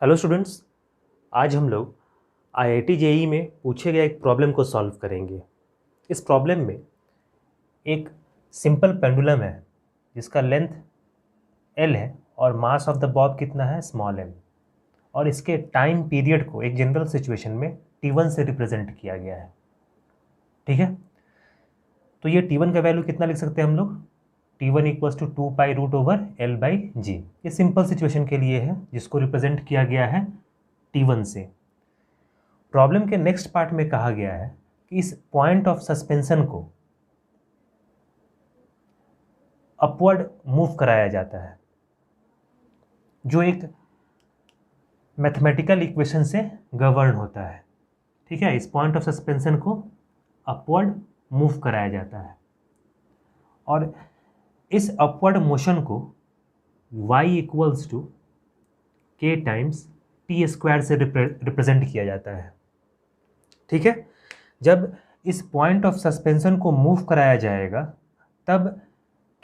Hello students, आज हम लोग आईआईटी जेईई में पूछे गए एक प्रॉब्लम को सॉल्व करेंगे। इस प्रॉब्लम में एक सिंपल पेंडुलम है जिसका लेंथ एल है और मास ऑफ द बॉब कितना है, स्मॉल एम, और इसके टाइम पीरियड को एक जनरल सिचुएशन में T1 से रिप्रेजेंट किया गया है। ठीक है, तो ये T1 का वैल्यू कितना लिख सकते हैं हम लोग, T1 इक्वल्स टू 2π√L/g। ये सिंपल सिचुएशन के लिए है जिसको रिप्रेजेंट किया गया है T1 से। प्रॉब्लम के नेक्स्ट पार्ट में कहा गया है कि इस पॉइंट ऑफ सस्पेंशन को अपवर्ड मूव कराया जाता है, जो एक मैथमेटिकल इक्वेशन से गवर्न होता है। ठीक है, इस पॉइंट ऑफ सस्पेंशन को अपवर्ड मूव कराया जाता है और इस अपवर्ड मोशन को y equals to k times T square से रिप्रेजेंट किया जाता है। ठीक है, जब इस पॉइंट ऑफ सस्पेंशन को मूव कराया जाएगा तब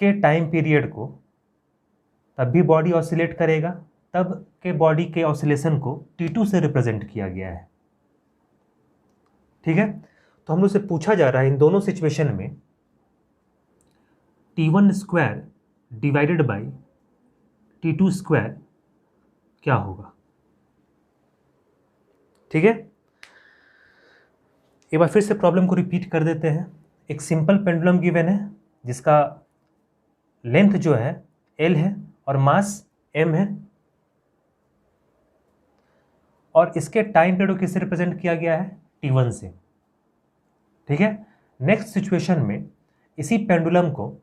के टाइम पीरियड को तब भी बॉडी ऑसिलेट करेगा, तब के बॉडी के ऑसिलेशन को T2 से रिप्रेजेंट किया गया है। ठीक है, तो हम लोग से पूछा जा रहा है इन दोनों सिचुएशन में T1 square divided by T2 square क्या होगा। ठीक है, एक बार फिर से प्रॉब्लम को रिपीट कर देते हैं। एक सिंपल पेंडुलम गिवन है जिसका लेंथ जो है L है और मास M है, और इसके टाइम पीरियड को किससे रिप्रेजेंट किया गया है, T1 से। ठीक है, नेक्स्ट सिचुएशन में इसी पेंडुलम को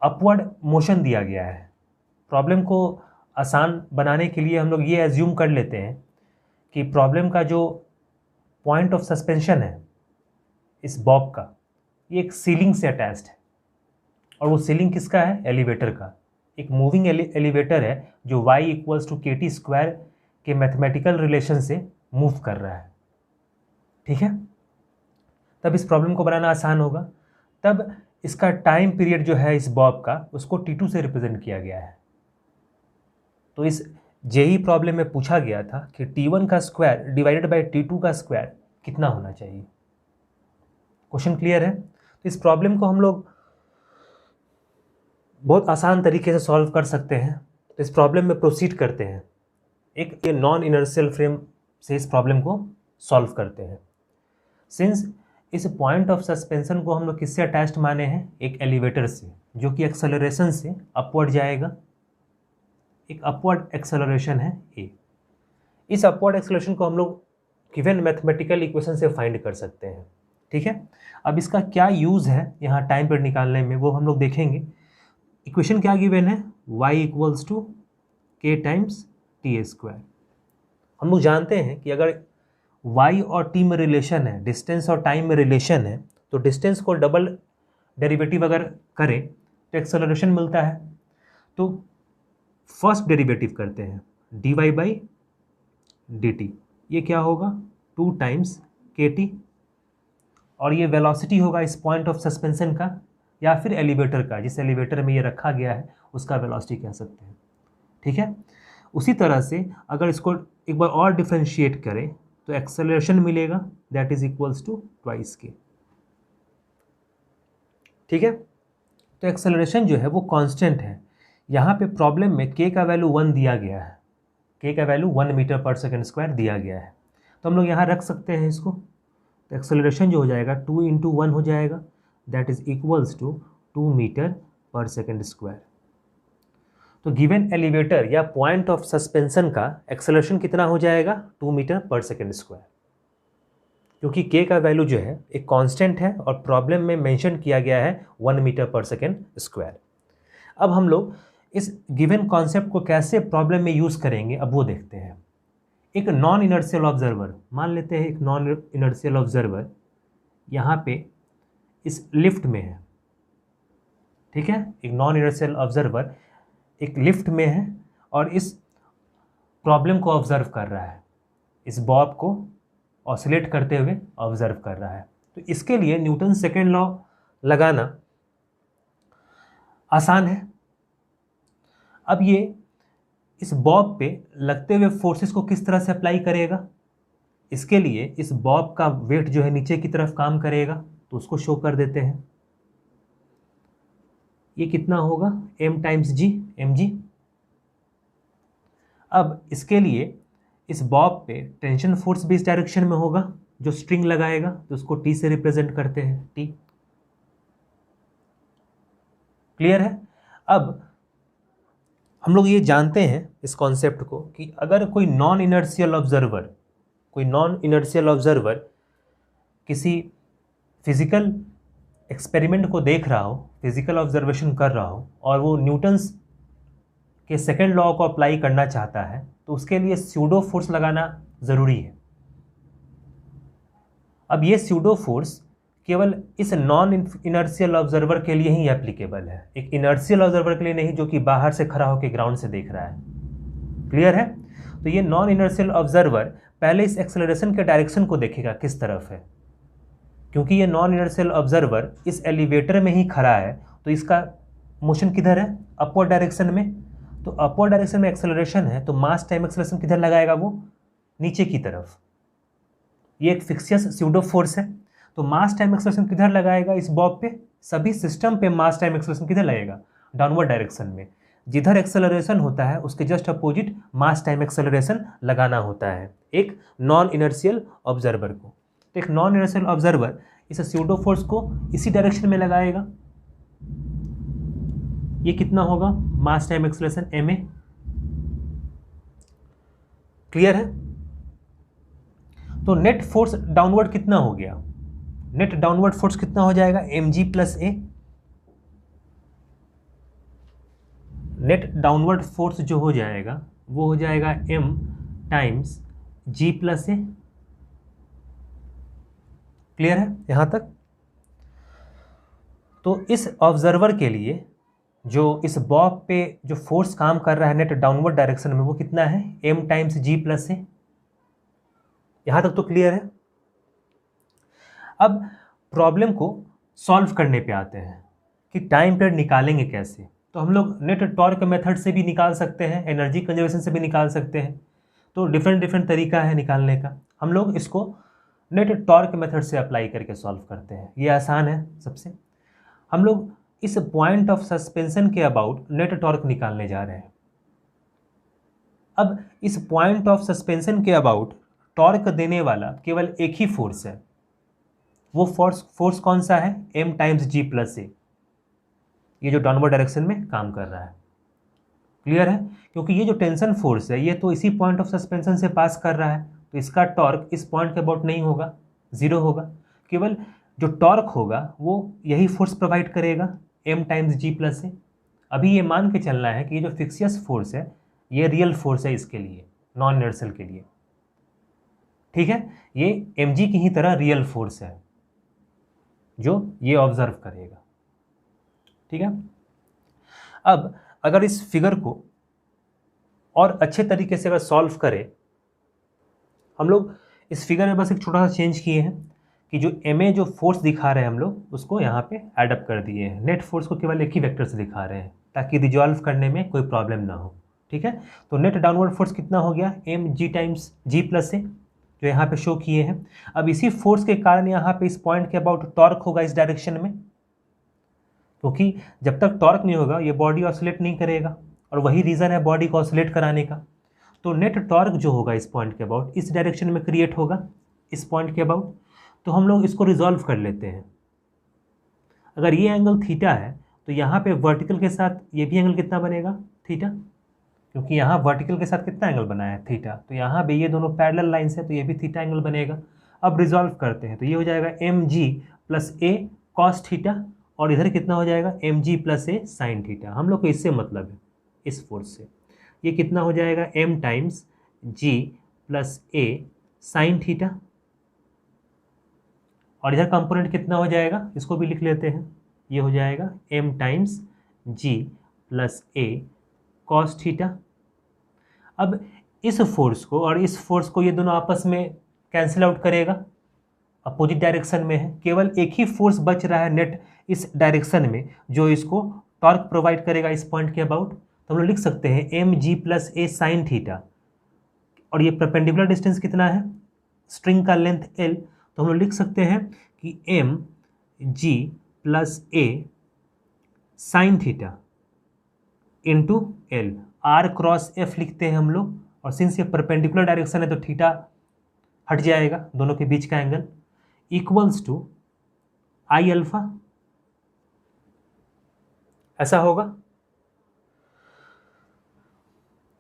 अपवर्ड मोशन दिया गया है। प्रॉब्लम को आसान बनाने के लिए हम लोग ये एज्यूम कर लेते हैं कि प्रॉब्लम का जो पॉइंट ऑफ सस्पेंशन है इस बॉब का, ये एक सीलिंग से अटैच्ड है, और वो सीलिंग किसका है, एलिवेटर का। एक मूविंग एलिवेटर है जो y equals to KT square के मैथमेटिकल रिलेशन से मूव कर रहा है। ठीक है, तब इस प्रॉब्लम को बनाना आसान होगा। तब इसका टाइम पीरियड जो है इस बॉब का, उसको T2 से रिप्रेजेंट किया गया है। तो इस जेई प्रॉब्लम में पूछा गया था कि T1 का स्क्वायर डिवाइडेड बाई T2 का स्क्वायर कितना होना चाहिए। क्वेश्चन क्लियर है? तो इस प्रॉब्लम को हम लोग बहुत आसान तरीके से सॉल्व कर सकते हैं। तो इस प्रॉब्लम में प्रोसीड करते हैं। एक ये नॉन इनर्शियल फ्रेम से इस प्रॉब्लम को सॉल्व करते हैं। सिंस इस पॉइंट ऑफ सस्पेंशन को हम लोग किससे अटैच्ड माने हैं, एक एलिवेटर से, जो कि एक्सेलरेशन से अपवर्ड जाएगा। एक अपवर्ड एक्सेलरेशन है ए। इस अपवर्ड एक्सेलरेशन को हम लोग गिवन मैथमेटिकल इक्वेशन से फाइंड कर सकते हैं। ठीक है, अब इसका क्या यूज़ है यहाँ टाइम पीरियड निकालने में, वो हम लोग देखेंगे। इक्वेशन क्या गिवन है, y equals to k times T square. हम लोग जानते हैं कि अगर y और t में रिलेशन है, डिस्टेंस और टाइम में रिलेशन है, तो डिस्टेंस को डबल डेरिवेटिव अगर करें तो एक्सेलरेशन मिलता है। तो फर्स्ट डेरिवेटिव करते हैं, dy बाई dt, ये क्या होगा, 2 टाइम्स kt, और ये वेलोसिटी होगा इस पॉइंट ऑफ सस्पेंशन का या फिर एलिवेटर का, जिस एलिवेटर में ये रखा गया है उसका वेलोसिटी कह सकते हैं। ठीक है, उसी तरह से अगर इसको एक बार और डिफरेंशिएट करें तो एक्सेलरेशन मिलेगा, that is equals to twice के। ठीक है, तो एक्सेलरेशन जो है वो कांस्टेंट है। यहाँ पे प्रॉब्लम में k का वैल्यू 1 दिया गया है, k का वैल्यू 1 मीटर पर सेकेंड स्क्वायर दिया गया है, तो हम लोग यहाँ रख सकते हैं इसको। तो एक्सेलरेशन जो हो जाएगा 2 × 1 हो जाएगा, that is equals to 2 metre पर सेकेंड स्क्वायर। तो गिवन एलिवेटर या पॉइंट ऑफ सस्पेंशन का एक्सेलरेशन कितना हो जाएगा, 2 मीटर पर सेकेंड स्क्वायर, क्योंकि k का वैल्यू जो है एक कांस्टेंट है और प्रॉब्लम में मेंशन किया गया है 1 मीटर पर सेकेंड स्क्वायर। अब हम लोग इस गिवन कॉन्सेप्ट को कैसे प्रॉब्लम में यूज़ करेंगे, अब वो देखते हैं। एक नॉन इनर्शियल ऑब्जर्वर, मान लेते हैं एक नॉन इनर्शियल ऑब्जर्वर यहाँ पे इस लिफ्ट में है। ठीक है, एक नॉन इनर्शियल ऑब्जर्वर एक लिफ्ट में है और इस प्रॉब्लम को ऑब्जर्व कर रहा है, इस बॉब को ऑसिलेट करते हुए ऑब्जर्व कर रहा है। तो इसके लिए न्यूटन सेकेंड लॉ लगाना आसान है। अब ये इस बॉब पे लगते हुए फोर्सेस को किस तरह से अप्लाई करेगा, इसके लिए इस बॉब का वेट जो है नीचे की तरफ काम करेगा, तो उसको शो कर देते हैं। ये कितना होगा, m टाइम्स जी, mg। अब इसके लिए इस बॉब पे टेंशन फोर्स भी इस डायरेक्शन में होगा, जो स्ट्रिंग लगाएगा, तो उसको t से रिप्रेजेंट करते हैं, t। क्लियर है। अब हम लोग ये जानते हैं इस कॉन्सेप्ट को कि अगर कोई नॉन इनर्शियल ऑब्जर्वर किसी फिजिकल एक्सपेरिमेंट को देख रहा हो, फिजिकल ऑब्जर्वेशन कर रहा हो, और वो न्यूटन्स के सेकेंड लॉ को अप्लाई करना चाहता है, तो उसके लिए स्यूडो फोर्स लगाना ज़रूरी है। अब ये स्यूडो फोर्स केवल इस नॉन इनर्शियल ऑब्जर्वर के लिए ही एप्लीकेबल है, एक इनर्शियल ऑब्जर्वर के लिए नहीं जो कि बाहर से खड़ा होकर ग्राउंड से देख रहा है। क्लियर है। तो ये नॉन इनर्शियल ऑब्जर्वर पहले इस एक्सेलरेशन के डायरेक्शन को देखेगा किस तरफ है, क्योंकि ये नॉन इनर्शियल ऑब्जर्वर इस एलिवेटर में ही खड़ा है, तो इसका मोशन किधर है, अपवर्ड डायरेक्शन में। तो अपवर्ड डायरेक्शन में एक्सेलरेशन है, तो मास टाइम एक्सेलरेशन किधर लगाएगा, वो नीचे की तरफ। ये एक फिक्सियस स्यूडो फोर्स है। तो मास टाइम एक्सेलरेशन किधर लगाएगा, इस बॉब पे। सभी सिस्टम पे मास टाइम एक्सेलरेशन किधर लगेगा, डाउनवर्ड डायरेक्शन में। जिधर एक्सेलरेशन होता है उसके जस्ट अपोजिट मास टाइम एक्सेलरेशन लगाना होता है एक नॉन इनर्शियल ऑब्जर्वर को। तो एक नॉन इनर्शियल ऑब्जर्वर इस स्यूडो फोर्स को इसी डायरेक्शन में लगाएगा। ये कितना होगा, मास टाइम एक्सेलरेशन ma। क्लियर है। तो नेट फोर्स डाउनवर्ड कितना हो गया, नेट डाउनवर्ड फोर्स कितना हो जाएगा, mg plus a। Net downward force जो हो जाएगा वो हो जाएगा m times g plus a। Clear है यहां तक। तो इस ऑब्जर्वर के लिए जो इस बॉब पे जो फोर्स काम कर रहा है नेट डाउनवर्ड डायरेक्शन में, वो कितना है, m times g plus a। यहां तक तो क्लियर है। अब प्रॉब्लम को सॉल्व करने पे आते हैं कि टाइम पीरियड निकालेंगे कैसे। तो हम लोग नेट टॉर्क मेथड से भी निकाल सकते हैं, एनर्जी कंजर्वेशन से भी निकाल सकते हैं। तो डिफरेंट तरीका है निकालने का। हम लोग इसको नेट टॉर्क मेथड से अप्लाई करके सॉल्व करते हैं, ये आसान है सबसे। हम लोग इस पॉइंट ऑफ सस्पेंशन के अबाउट नेट टॉर्क निकालने जा रहे हैं। अब इस पॉइंट ऑफ सस्पेंशन के अबाउट टॉर्क देने वाला केवल एक ही फोर्स है। वो फोर्स कौन सा है, m टाइम्स जी प्लस ए, ये जो डाउनवर्ड डायरेक्शन में काम कर रहा है। क्लियर है। क्योंकि ये जो टेंशन फोर्स है ये तो इसी पॉइंट ऑफ सस्पेंशन से पास कर रहा है, तो इसका टॉर्क इस पॉइंट के अबाउट नहीं होगा, जीरो होगा। केवल जो टॉर्क होगा वो यही फोर्स प्रोवाइड करेगा, m टाइम्स जी प्लस ए। अभी ये मान के चलना है कि ये जो फिक्सियस फोर्स है ये रियल फोर्स है इसके लिए, नॉन इनर्शियल के लिए। ठीक है, ये mg की ही तरह रियल फोर्स है जो ये ऑब्जर्व करेगा। ठीक है। अब अगर इस फिगर को और अच्छे तरीके से अगर सॉल्व करें, हम लोग इस फिगर में बस एक छोटा सा चेंज किए हैं कि जो ma जो फोर्स दिखा रहे हैं हम लोग उसको यहाँ पे एडअप कर दिए हैं। नेट फोर्स को केवल एक ही वेक्टर से दिखा रहे हैं ताकि रिजॉल्व करने में कोई प्रॉब्लम ना हो। ठीक है। तो नेट डाउनवर्ड फोर्स कितना हो गया, mg टाइम्स जी प्लस ए, जो यहाँ पे शो किए हैं। अब इसी फोर्स के कारण यहाँ पे इस पॉइंट के अबाउट टॉर्क होगा इस डायरेक्शन में, क्योंकि जब तक टॉर्क नहीं होगा ये बॉडी ऑसिलेट नहीं करेगा, और वही रीज़न है बॉडी को ऑसिलेट कराने का। तो नेट टॉर्क जो होगा इस पॉइंट के अबाउट इस डायरेक्शन में क्रिएट होगा, इस पॉइंट के अबाउट। तो हम लोग इसको रिजॉल्व कर लेते हैं। अगर ये एंगल थीटा है तो यहाँ पे वर्टिकल के साथ ये भी एंगल कितना बनेगा, थीटा, क्योंकि यहाँ वर्टिकल के साथ कितना एंगल बना है, थीटा। तो यहाँ भी ये दोनों पैरेलल लाइंस है तो ये भी थीटा एंगल बनेगा। अब रिजॉल्व करते हैं तो ये हो जाएगा mg plus a cos theta, और इधर कितना हो जाएगा mg plus a sine theta. हम लोग को इससे मतलब है, इस फोर्स से। ये कितना हो जाएगा m times g plus a sine theta, और इधर कंपोनेंट कितना हो जाएगा, इसको भी लिख लेते हैं। ये हो जाएगा m times g plus a cos theta. अब इस फोर्स को और इस फोर्स को ये दोनों आपस में कैंसिल आउट करेगा, अपोजिट डायरेक्शन में है। केवल एक ही फोर्स बच रहा है नेट इस डायरेक्शन में जो इसको टॉर्क प्रोवाइड करेगा इस पॉइंट के अबाउट, तो हम लोग लिख सकते हैं एम जी प्लस ए साइन थीटा, और ये परपेंडिकुलर डिस्टेंस कितना है, स्ट्रिंग का लेंथ एल, तो हम लोग लिख सकते हैं कि एम जी प्लस ए sine theta into L, R cross F लिखते हैं हम लोग, और सिंस ये परपेंडिकुलर डायरेक्शन है तो थीटा हट जाएगा दोनों के बीच का angle, equals to I alpha, ऐसा होगा।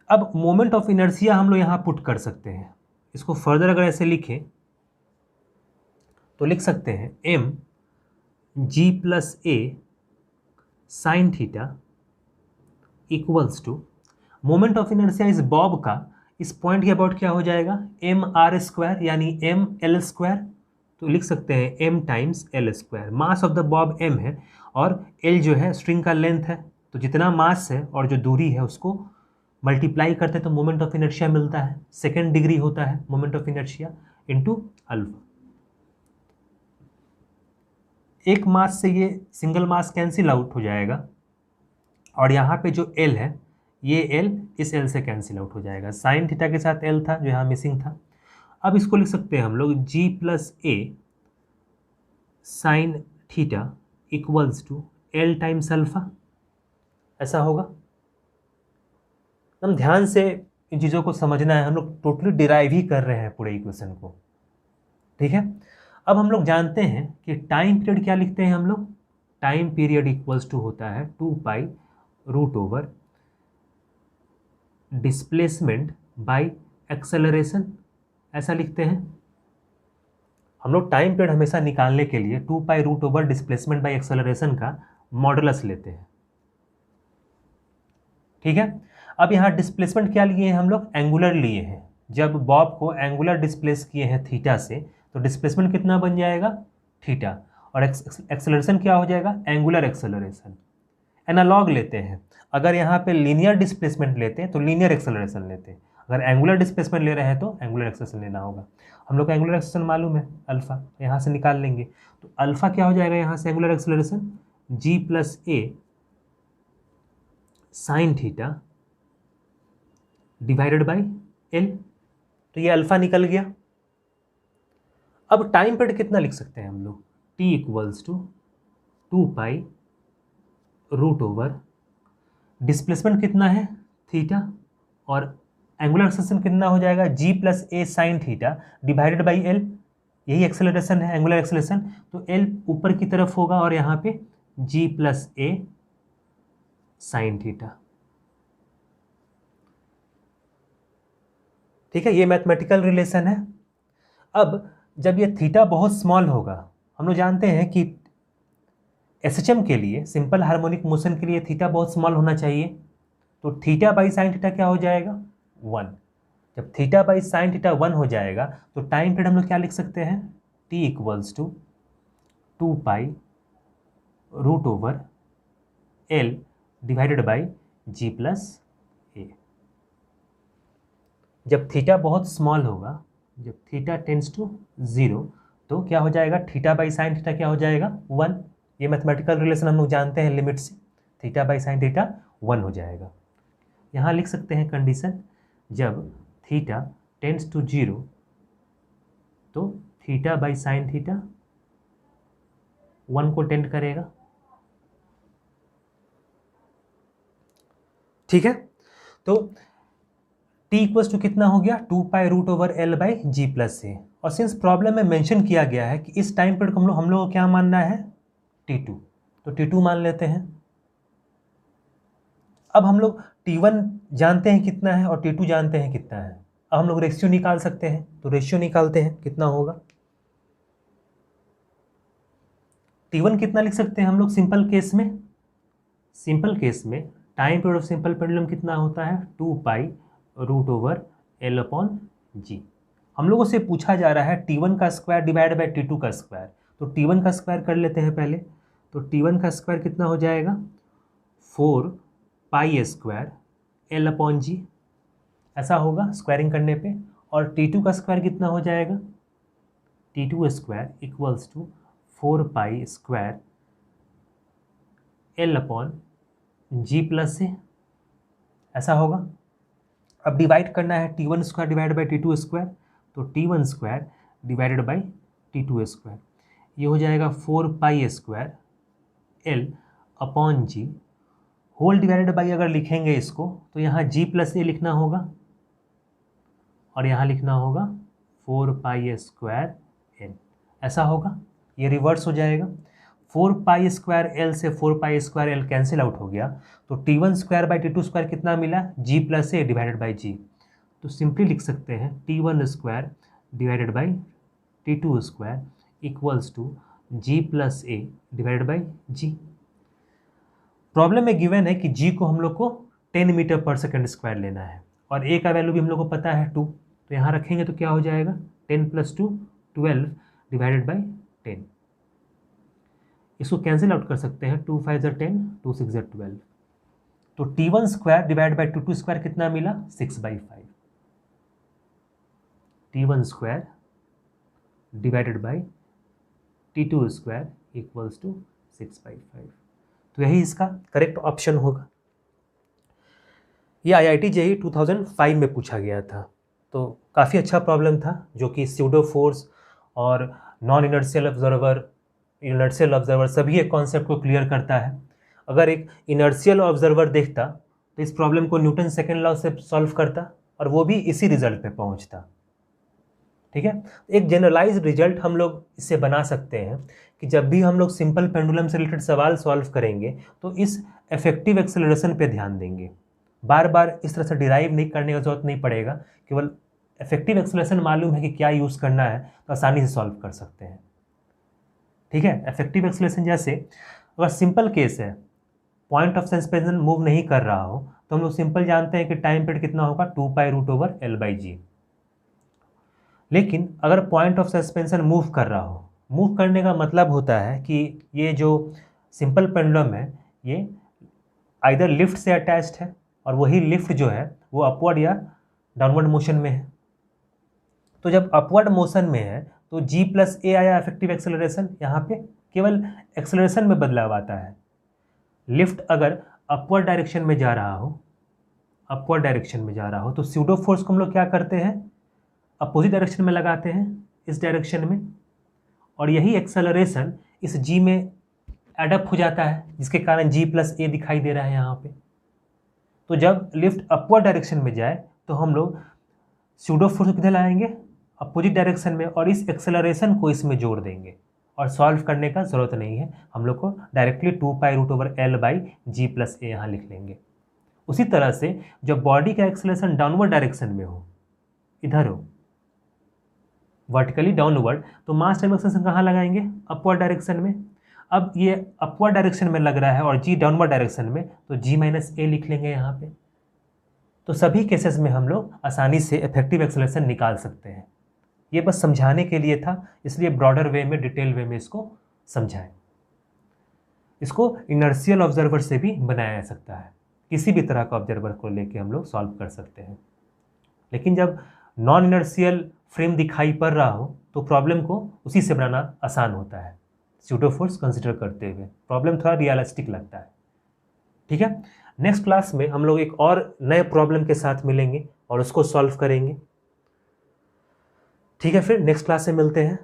अब मोमेंट ऑफ इनर्शिया हम लोग यहां पुट कर सकते हैं, इसको फर्दर अगर ऐसे लिखें तो लिख सकते हैं M G plus A sine theta equals to, moment of inertia इस बॉब का इस पॉइंट के अबाउट क्या हो जाएगा, एम आर स्क्वायर यानी एम एल स्क्वायर, तो लिख सकते हैं M times L square. Mass of the bob M है और एल जो है स्ट्रिंग का लेंथ है, तो जितना मास है और जो दूरी है उसको मल्टीप्लाई करते हैं तो मोमेंट ऑफ इनर्शिया मिलता है, सेकेंड डिग्री होता है moment of inertia into alpha. एक मास से ये सिंगल मास कैंसिल आउट हो जाएगा, और यहाँ पे जो एल है ये एल इस एल से कैंसिल आउट हो जाएगा, साइन थीटा के साथ एल था जो यहाँ मिसिंग था। अब इसको लिख सकते हैं हम लोग g plus A sine theta equals to l times alpha, ऐसा होगा। हम ध्यान से इन चीज़ों को समझना है, हम लोग टोटली डिराइव ही कर रहे हैं पूरे इक्वेशन को, ठीक है। अब हम लोग जानते हैं कि टाइम पीरियड क्या लिखते हैं हम लोग, टाइम पीरियड इक्वल्स टू होता है 2 root over displacement by acceleration, ऐसा लिखते हैं। हम लोग टाइम पीरियड हमेशा निकालने के लिए 2 root over displacement by acceleration का मॉडुलस लेते हैं, ठीक है। अब यहाँ डिस्प्लेसमेंट क्या लिए हैं हम लोग, एंगुलर लिए हैं। जब बॉब को एंगुलर डिस्प्लेस किए हैं थीटा से तो डिस्प्लेसमेंट कितना बन जाएगा, थीटा, और एक्सेलरेशन क्या हो जाएगा, एंगुलर एक्सेलरेशन। एनालॉग लेते हैं, अगर यहाँ पे लीनियर डिस्प्लेसमेंट लेते हैं तो लीनियर एक्सेलरेशन लेते हैं, अगर एंगुलर डिस्प्लेसमेंट ले रहे हैं तो एंगुलर एक्सेलरेशन लेना होगा। हम लोग का एंगुलर एक्सेलरेशन मालूम है अल्फा, यहाँ से निकाल लेंगे, तो अल्फा क्या हो जाएगा यहाँ से angular acceleration, G plus A sine theta divided by L, तो ये अल्फा निकल गया। अब टाइम पीरियड कितना लिख सकते हैं हम लोग, t equals to 2 root over displacement कितना है थीटा, और एंगुलर एक्सेलरेशन कितना हो जाएगा, g plus A sine theta divided by l, यही एक्सेलरेशन है एंगुलर एक्सेलरेशन, तो एल ऊपर की तरफ होगा और यहाँ पे जी प्लस ए साइन थीटा, ठीक है। ये मैथमेटिकल रिलेशन है। अब जब ये थीटा बहुत स्मॉल होगा, हम लोग जानते हैं कि एसएचएम के लिए, सिंपल हार्मोनिक मोशन के लिए थीटा बहुत स्मॉल होना चाहिए, तो थीटा बाई साइन थीटा क्या हो जाएगा, 1। जब थीटा बाई साइन थीटा 1 हो जाएगा तो टाइम पीरियड हम लोग क्या लिख सकते हैं, t equals to 2 root over l divided by g plus a. जब थीटा बहुत स्मॉल होगा, जब थीटा टेंड्स टू 0, तो क्या हो जाएगा, थीटा बाई साइन थीटा क्या हो जाएगा, 1। ये मैथमेटिकल रिलेशन हम लोग जानते हैं लिमिट से, थीटा बाई साइन थीटा 1 हो जाएगा। यहाँ लिख सकते हैं कंडीशन, जब थीटा टेंड्स टू 0 तो थीटा बाई साइन थीटा 1 को टेंड करेगा, ठीक है। तो टी इक्वल्स टू कितना हो गया, 2 root over l by g plus a, और सिंस प्रॉब्लम में मेंशन किया गया है कि इस टाइम पीरियड को हम लोग को क्या मानना है, T2, तो T2 मान लेते हैं। अब हम लोग T1 जानते हैं कितना है और T2 जानते हैं कितना है, अब हम लोग रेशियो निकाल सकते हैं, तो रेशियो निकालते हैं कितना होगा, T1 कितना लिख सकते हैं हम लोग सिंपल केस में, सिंपल केस में time period of simple pendulum कितना होता है, 2 रूट ओवर एल अपॉन जी। हम लोगों से पूछा जा रहा है T1 का स्क्वायर डिवाइड बाई T2 का स्क्वायर, तो T1 का स्क्वायर कर लेते हैं पहले, तो T1 का स्क्वायर कितना हो जाएगा, 4 स्क्वायर एल अपॉन जी, ऐसा होगा स्क्वायरिंग करने पे, और T2 का स्क्वायर कितना हो जाएगा, T2 square equals to 4 square l upon g plus a, ऐसा होगा। अब डिवाइड करना है T1 square divided by T2 square, तो T1 square divided by T2 square, ये हो जाएगा 4 pi square L upon G, whole divided by अगर लिखेंगे इसको तो यहाँ G प्लस ए लिखना होगा और यहाँ लिखना होगा 4 पाई स्क्वायर L, ऐसा होगा। ये रिवर्स हो जाएगा, 4 पाई स्क्वायर L से 4 pi square L cancel out हो गया, तो T1 square by T2 square कितना मिला, G plus a divided by g. तो सिंपली लिख सकते हैं T1 square divided by T2 square equals to G plus a divided by g. Problem में गिवन है कि G को हम लोग को 10 मीटर पर सेकेंड स्क्वायर लेना है और A का वैल्यू भी हम लोग को पता है 2, तो यहाँ रखेंगे तो क्या हो जाएगा 10 + 2 12 डिवाइडेड बाई 10। इसको कैंसिल आउट कर सकते हैं, 2 5 10 2 6 12, तो T1 square divide by T2 square कितना मिला 6/5। T1 square divided by T2 square equals to 6/5, तो यही इसका करेक्ट ऑप्शन होगा। ये IIT JEE 2005 में पूछा गया था, तो काफ़ी अच्छा प्रॉब्लम था जो कि स्यूडो फोर्स और non inertial observer, inertial observer सभी एक कॉन्सेप्ट को क्लियर करता है। अगर एक इनर्शियल ऑब्जर्वर देखता तो इस प्रॉब्लम को न्यूटन सेकेंड लॉ से सॉल्व करता और वो भी इसी रिजल्ट पे पहुंचता। ठीक है, एक जनरलाइज्ड रिजल्ट हम लोग इससे बना सकते हैं कि जब भी हम लोग सिंपल पेंडुलम से रिलेटेड सवाल सॉल्व करेंगे तो इस इफेक्टिव एक्सेलरेशन पे ध्यान देंगे। बार बार इस तरह से डिराइव नहीं करने का जरूरत नहीं पड़ेगा, केवल इफेक्टिव एक्सेलरेशन मालूम है कि क्या यूज़ करना है तो आसानी से सॉल्व कर सकते हैं। ठीक है, इफेक्टिव एक्सेलरेशन जैसे अगर सिंपल केस है, पॉइंट ऑफ सस्पेंशन मूव नहीं कर रहा हो तो हम लोग सिंपल जानते हैं कि टाइम पीरियड कितना होगा 2 पाई√L/g। लेकिन अगर पॉइंट ऑफ सस्पेंशन मूव कर रहा हो, मूव करने का मतलब होता है कि ये जो सिंपल पेंडुलम है ये आइदर लिफ्ट से अटैच्ड है और वही लिफ्ट जो है वो अपवर्ड या डाउनवर्ड मोशन में है। तो जब अपवर्ड मोशन में है तो G प्लस ए आया इफेक्टिव एक्सेलरेशन, यहाँ पे केवल एक्सेलरेशन में बदलाव आता है। लिफ्ट अगर अपवर्ड डायरेक्शन में जा रहा हो, अपवर्ड डायरेक्शन में जा रहा हो तो स्यूडो फोर्स को हम लोग क्या करते हैं, अपोजिट डायरेक्शन में लगाते हैं, इस डायरेक्शन में, और यही एक्सेलरेशन इस G में एडअप हो जाता है जिसके कारण G प्लस ए दिखाई दे रहा है यहाँ पे। तो जब लिफ्ट अपवर्ड डायरेक्शन में जाए तो हम लोग स्यूडो फोर्स को किधर लाएंगे, अपोजिट डायरेक्शन में, और इस एक्सेलरेशन को इसमें जोड़ देंगे और सॉल्व करने का ज़रूरत नहीं है, हम लोग को डायरेक्टली 2 पाई√L/g प्लस ए यहाँ लिख लेंगे। उसी तरह से जब बॉडी का एक्सेलरेशन डाउनवर्ड डायरेक्शन में हो, इधर हो वर्टिकली डाउनवर्ड, तो मास टाइम एक्सेलरेशन कहाँ लगाएंगे, अपवर्ड डायरेक्शन में। अब ये अपवर्ड डायरेक्शन में लग रहा है और G डाउनवर्ड डायरेक्शन में, तो G - ए लिख लेंगे यहाँ पे। तो सभी केसेस में हम लोग आसानी से इफेक्टिव एक्सेलरेशन निकाल सकते हैं। ये बस समझाने के लिए था, इसलिए ब्रॉडर वे में, डिटेल वे में इसको समझाएं। इसको इनर्शियल ऑब्जर्वर से भी बनाया जा सकता है, किसी भी तरह का ऑब्जर्वर को लेके हम लोग सॉल्व कर सकते हैं। लेकिन जब नॉन इनर्शियल फ्रेम दिखाई पड़ रहा हो तो प्रॉब्लम को उसी से बनाना आसान होता है, स्यूडो फोर्स कंसिडर करते हुए प्रॉब्लम थोड़ा रियलिस्टिक लगता है। ठीक है, नेक्स्ट क्लास में हम लोग एक और नए प्रॉब्लम के साथ मिलेंगे और उसको सॉल्व करेंगे। ठीक है, फिर नेक्स्ट क्लास में मिलते हैं।